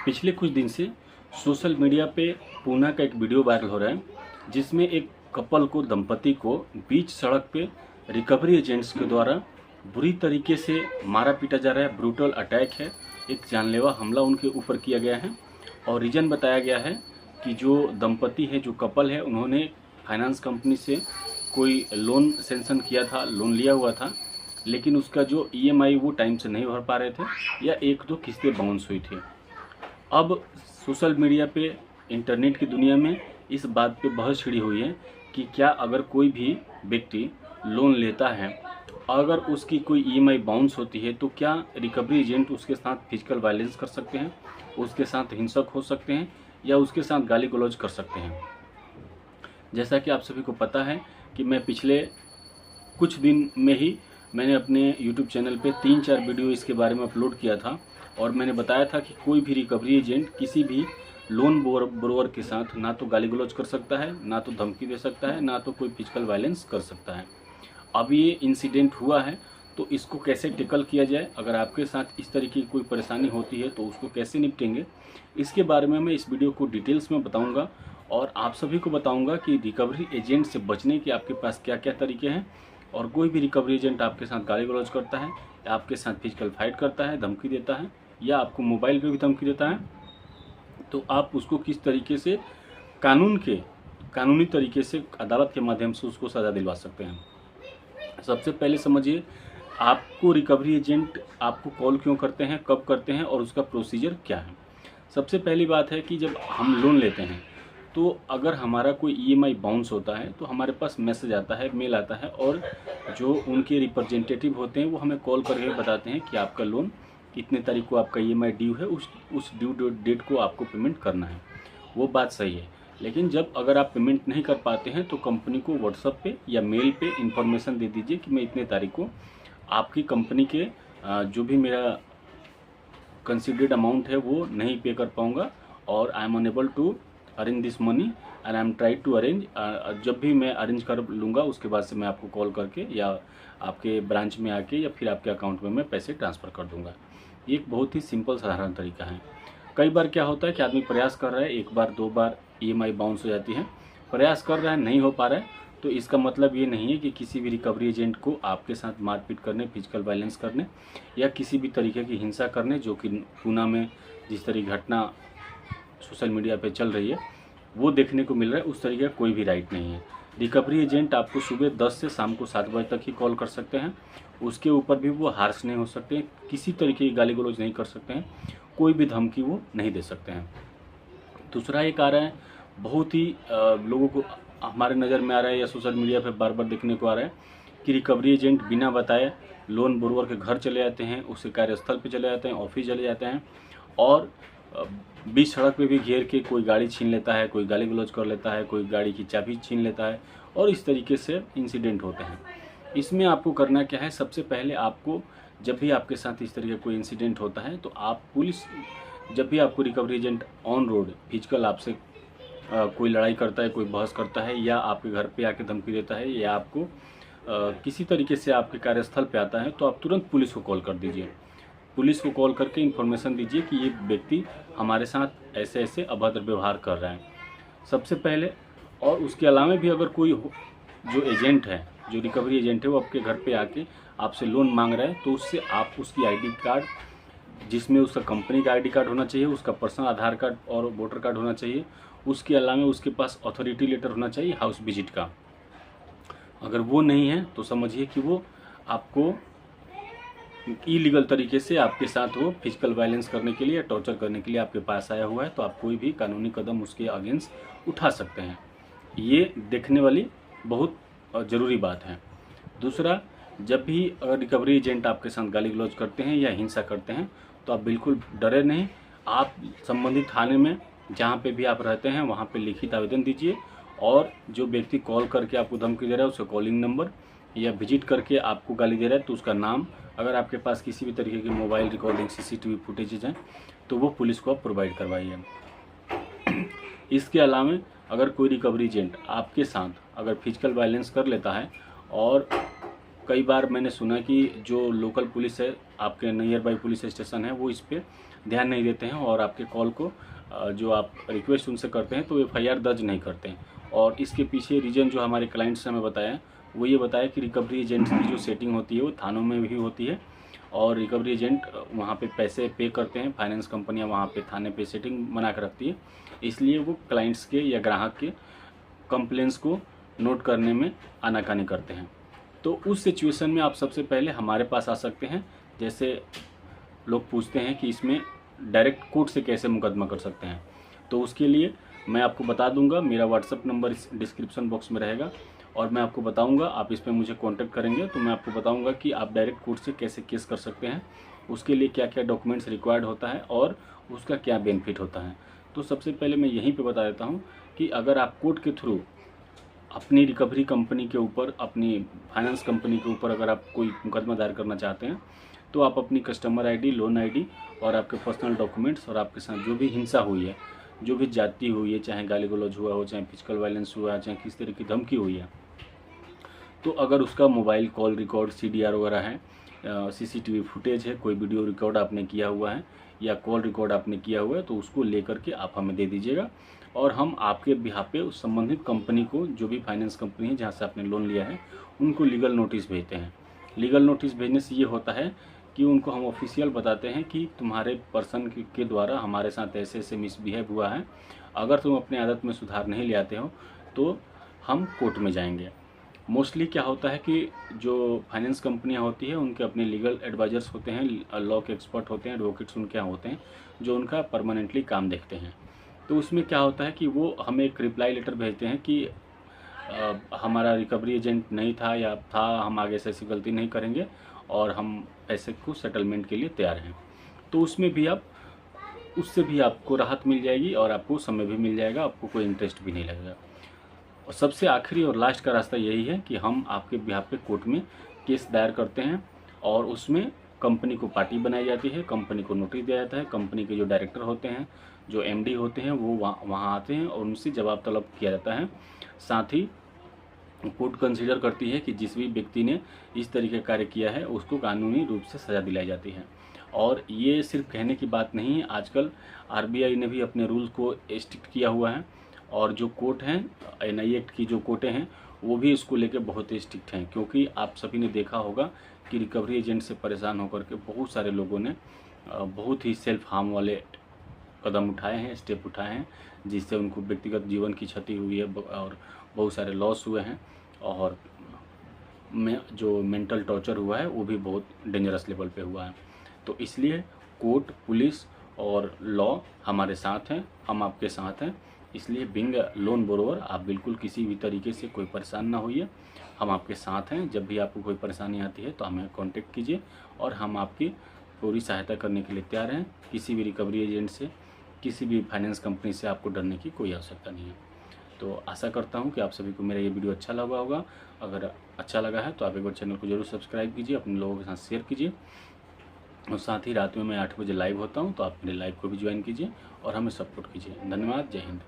पिछले कुछ दिन से सोशल मीडिया पे पूना का एक वीडियो वायरल हो रहा है, जिसमें एक कपल को, दंपति को बीच सड़क पे रिकवरी एजेंट्स के द्वारा बुरी तरीके से मारा पीटा जा रहा है। ब्रूटल अटैक है, एक जानलेवा हमला उनके ऊपर किया गया है। और रीज़न बताया गया है कि जो दंपति है, जो कपल है, उन्होंने फाइनेंस कंपनी से कोई लोन सेंक्शन किया था, लोन लिया हुआ था, लेकिन उसका जो ईएमआई वो टाइम से नहीं भर पा रहे थे या एक दो किस्तें बाउंस हुई थी। अब सोशल मीडिया पे, इंटरनेट की दुनिया में इस बात पे बहस छिड़ी हुई है कि क्या अगर कोई भी व्यक्ति लोन लेता है, अगर उसकी कोई ईएमआई बाउंस होती है, तो क्या रिकवरी एजेंट उसके साथ फिजिकल वायलेंस कर सकते हैं, उसके साथ हिंसक हो सकते हैं या उसके साथ गाली गलौज कर सकते हैं। जैसा कि आप सभी को पता है कि मैं पिछले कुछ दिन में ही मैंने अपने YouTube चैनल पे 3-4 वीडियो इसके बारे में अपलोड किया था और मैंने बताया था कि कोई भी रिकवरी एजेंट किसी भी लोन बोरोवर के साथ ना तो गाली गलौज कर सकता है, ना तो धमकी दे सकता है, ना तो कोई फिजिकल वायलेंस कर सकता है। अब ये इंसिडेंट हुआ है, तो इसको कैसे टेकल किया जाए, अगर आपके साथ इस तरीके की कोई परेशानी होती है तो उसको कैसे निपटेंगे, इसके बारे में मैं इस वीडियो को डिटेल्स में बताऊँगा। और आप सभी को बताऊँगा कि रिकवरी एजेंट से बचने के आपके पास क्या क्या तरीके हैं। और कोई भी रिकवरी एजेंट आपके साथ गाली गलौज करता है, या आपके साथ फिजिकल फाइट करता है, धमकी देता है, या आपको मोबाइल पे भी धमकी देता है, तो आप उसको किस तरीके से कानूनी तरीके से अदालत के माध्यम से उसको सज़ा दिलवा सकते हैं। सबसे पहले समझिए, आपको रिकवरी एजेंट आपको कॉल क्यों करते हैं, कब करते हैं और उसका प्रोसीजर क्या है। सबसे पहली बात है कि जब हम लोन लेते हैं, तो अगर हमारा कोई ईएमआई बाउंस होता है तो हमारे पास मैसेज आता है, मेल आता है, और जो उनके रिप्रेजेंटेटिव होते हैं वो हमें कॉल करके बताते हैं कि आपका लोन इतने तारीख को आपका ईएमआई ड्यू है, उस ड्यू डेट को आपको पेमेंट करना है। वो बात सही है, लेकिन जब अगर आप पेमेंट नहीं कर पाते हैं तो कंपनी को व्हाट्सएप पे या मेल पे इन्फॉर्मेशन दे दीजिए कि मैं इतने तारीख को आपकी कंपनी के जो भी मेरा कंसिडर्ड अमाउंट है वो नहीं पे कर पाऊँगा, और I am unable to arrange this money and I am try to arrange. जब भी मैं अरेंज कर लूँगा उसके बाद से मैं आपको कॉल करके या आपके ब्रांच में आके या फिर आपके अकाउंट में मैं पैसे ट्रांसफ़र कर दूँगा। ये एक बहुत ही सिंपल साधारण तरीका है। कई बार क्या होता है कि आदमी प्रयास कर रहा है, एक बार दो बार ईएमआई बाउंस हो जाती है, प्रयास कर रहा है, नहीं हो पा रहा है, तो इसका मतलब ये नहीं है कि किसी भी रिकवरी एजेंट को आपके साथ मारपीट करने, फिजिकल वायलेंस करने या किसी भी तरीके की हिंसा करने, जो कि पूना में जिस तरह की घटना सोशल मीडिया पे चल रही है वो देखने को मिल रहा है, उस तरीके का कोई भी राइट नहीं है। रिकवरी एजेंट आपको सुबह 10 से शाम को 7 बजे तक ही कॉल कर सकते हैं, उसके ऊपर भी वो हार्श नहीं हो सकते, किसी तरीके की गाली गलौज नहीं कर सकते हैं, कोई भी धमकी वो नहीं दे सकते हैं। दूसरा एक आ रहा है, बहुत ही लोगों को हमारे नज़र में आ रहा है या सोशल मीडिया पे बार बार देखने को आ रहा है कि रिकवरी एजेंट बिना बताए लोन बोरोवर के घर चले जाते हैं, उसके कार्यस्थल पे चले जाते हैं, ऑफिस चले जाते हैं, और बीच सड़क पे भी घेर के कोई गाड़ी छीन लेता है, कोई गाली गलौज कर लेता है, कोई गाड़ी की चाबी छीन लेता है, और इस तरीके से इंसिडेंट होते हैं। इसमें आपको करना क्या है, सबसे पहले आपको, जब भी आपके साथ इस तरीके कोई इंसिडेंट होता है तो आप पुलिस, जब भी आपको recovery agent on road physical आपसे कोई लड़ाई करता है, कोई बहस करता है, या आपके घर पे आके धमकी देता है, या आपको किसी तरीके से आपके कार्यस्थल पे आता है, तो आप तुरंत पुलिस को कॉल कर दीजिए। पुलिस को कॉल करके इन्फॉर्मेशन दीजिए कि ये व्यक्ति हमारे साथ ऐसे ऐसे अभद्र व्यवहार कर रहा है, सबसे पहले। और उसके अलावा भी अगर कोई जो एजेंट है, जो रिकवरी एजेंट है, वो आपके घर पे आके आपसे लोन मांग रहा है, तो उससे आप उसकी आईडी कार्ड, जिसमें उसका कंपनी का आईडी कार्ड होना चाहिए, उसका पर्सनल आधार कार्ड और वोटर कार्ड होना चाहिए, उसके अलावा उसके पास अथॉरिटी लेटर होना चाहिए हाउस विजिट का। अगर वो नहीं है तो समझिए कि वो आपको इलीगल तरीके से आपके साथ वो फिजिकल वायलेंस करने के लिए या टॉर्चर करने के लिए आपके पास आया हुआ है, तो आप कोई भी कानूनी कदम उसके अगेंस्ट उठा सकते हैं। ये देखने वाली बहुत ज़रूरी बात है। दूसरा, जब भी रिकवरी एजेंट आपके साथ गाली गलौज करते हैं या हिंसा करते हैं, तो आप बिल्कुल डरे नहीं, आप संबंधित थाने में जहाँ पे भी आप रहते हैं वहाँ पे लिखित आवेदन दीजिए, और जो व्यक्ति कॉल करके आपको धमकी दे रहा है उसका कॉलिंग नंबर, या विजिट करके आपको गाली दे रहा है तो उसका नाम, अगर आपके पास किसी भी तरीके की मोबाइल रिकॉर्डिंग सीसीटीवी फुटेजेज हैं तो वो पुलिस को आप प्रोवाइड करवाइए। इसके अलावा अगर कोई रिकवरी एजेंट आपके साथ अगर फिजिकल वायलेंस कर लेता है, और कई बार मैंने सुना कि जो लोकल पुलिस है, आपके नियर बाई पुलिस स्टेशन है, वो इस पर ध्यान नहीं देते हैं और आपके कॉल को जो आप रिक्वेस्ट उनसे करते हैं तो FIR दर्ज नहीं करते हैं। और इसके पीछे रीज़न जो हमारे क्लाइंट्स ने हमें बताया वो ये बताया कि रिकवरी एजेंट की जो सेटिंग होती है वो थानों में भी होती है और रिकवरी एजेंट वहाँ पे पैसे पे करते हैं, फाइनेंस कंपनियाँ वहाँ पे थाने पे सेटिंग बना कर रखती है, इसलिए वो क्लाइंट्स के या ग्राहक के कंप्लेंट्स को नोट करने में आनाकानी करते हैं। तो उस सिचुएशन में आप सबसे पहले हमारे पास आ सकते हैं। जैसे लोग पूछते हैं कि इसमें डायरेक्ट कोर्ट से कैसे मुकदमा कर सकते हैं, तो उसके लिए मैं आपको बता दूंगा। मेरा व्हाट्सअप नंबर इस डिस्क्रिप्शन बॉक्स में रहेगा और मैं आपको बताऊंगा, आप इस पर मुझे कांटेक्ट करेंगे तो मैं आपको बताऊंगा कि आप डायरेक्ट कोर्ट से कैसे केस कर सकते हैं, उसके लिए क्या क्या डॉक्यूमेंट्स रिक्वायर्ड होता है और उसका क्या बेनिफिट होता है। तो सबसे पहले मैं यहीं पे बता देता हूँ कि अगर आप कोर्ट के थ्रू अपनी रिकवरी कंपनी के ऊपर, अपनी फाइनेंस कंपनी के ऊपर अगर आप कोई मुकदमा दायर करना चाहते हैं तो आप अपनी कस्टमर ID, लोन ID और आपके पर्सनल डॉक्यूमेंट्स और आपके साथ जो भी हिंसा हुई है, जो भी जाति हुई है, चाहे गाली गलौज हुआ हो, चाहे फिजिकल वायलेंस हुआ है, चाहे किस तरह की धमकी हुई है, तो अगर उसका मोबाइल कॉल रिकॉर्ड CDR वगैरह है, CCTV फुटेज है, कोई वीडियो रिकॉर्ड आपने किया हुआ है या कॉल रिकॉर्ड आपने किया हुआ है, तो उसको लेकर के आप हमें दे दीजिएगा और हम आपके बिहाफ पे उस संबंधित कंपनी को, जो भी फाइनेंस कंपनी है जहाँ से आपने लोन लिया है, उनको लीगल नोटिस भेजते हैं। लीगल नोटिस भेजने से ये होता है कि उनको हम ऑफिशियल बताते हैं कि तुम्हारे पर्सन के द्वारा हमारे साथ ऐसे ऐसे मिसबिहेव हुआ है, अगर तुम अपने आदत में सुधार नहीं ले आते हो तो हम कोर्ट में जाएंगे। मोस्टली क्या होता है कि जो फाइनेंस कंपनियां होती है उनके अपने लीगल एडवाइजर्स होते हैं, लॉ के एक्सपर्ट होते हैं, एडवोकेट्स उनके यहाँ होते हैं जो उनका परमानेंटली काम देखते हैं। तो उसमें क्या होता है कि वो हमें एक रिप्लाई लेटर भेजते हैं कि हमारा रिकवरी एजेंट नहीं था या था, हम आगे से ऐसी गलती नहीं करेंगे और हम पैसे को सेटलमेंट के लिए तैयार हैं। तो उसमें भी आप, उससे भी आपको राहत मिल जाएगी और आपको समय भी मिल जाएगा, आपको कोई इंटरेस्ट भी नहीं लगेगा। और सबसे आखिरी और लास्ट का रास्ता यही है कि हम आपके बिहाफ पे कोर्ट में केस दायर करते हैं और उसमें कंपनी को पार्टी बनाई जाती है, कंपनी को नोटिस दिया जाता है, कंपनी के जो डायरेक्टर होते हैं, जो MD होते हैं, वो वहाँ आते हैं और उनसे जवाब तलब किया जाता है। साथ ही कोर्ट कंसीडर करती है कि जिस भी व्यक्ति ने इस तरीके का कार्य किया है उसको कानूनी रूप से सज़ा दिलाई जाती है। और ये सिर्फ कहने की बात नहीं है, आजकल RBI ने भी अपने रूल्स को स्ट्रिक्ट किया हुआ है और जो कोर्ट हैं, NI एक्ट की जो कोर्टें हैं, वो भी इसको लेकर बहुत ही स्ट्रिक्ट हैं। क्योंकि आप सभी ने देखा होगा कि रिकवरी एजेंट से परेशान होकर के बहुत सारे लोगों ने बहुत ही सेल्फ हार्म वाले कदम उठाए हैं, स्टेप उठाए हैं, जिससे उनको व्यक्तिगत जीवन की क्षति हुई है और बहुत सारे लॉस हुए हैं और जो मेंटल टॉर्चर हुआ है वो भी बहुत डेंजरस लेवल पे हुआ है। तो इसलिए कोर्ट, पुलिस और लॉ हमारे साथ हैं, हम आपके साथ हैं। इसलिए बिंग लोन बोरोवर आप बिल्कुल किसी भी तरीके से कोई परेशान ना होइए, हम आपके साथ हैं। जब भी आपको कोई परेशानी आती है तो हमें कांटेक्ट कीजिए और हम आपकी पूरी सहायता करने के लिए तैयार हैं। किसी भी रिकवरी एजेंट से, किसी भी फाइनेंस कंपनी से आपको डरने की कोई आवश्यकता नहीं है। तो आशा करता हूँ कि आप सभी को मेरा ये वीडियो अच्छा लगा होगा। अगर अच्छा लगा है तो आप एक बार चैनल को जरूर सब्सक्राइब कीजिए, अपने लोगों के साथ शेयर कीजिए और साथ ही रात में मैं 8 बजे लाइव होता हूँ, तो आप मेरे लाइव को भी ज्वाइन कीजिए और हमें सपोर्ट कीजिए। धन्यवाद। जय हिंद।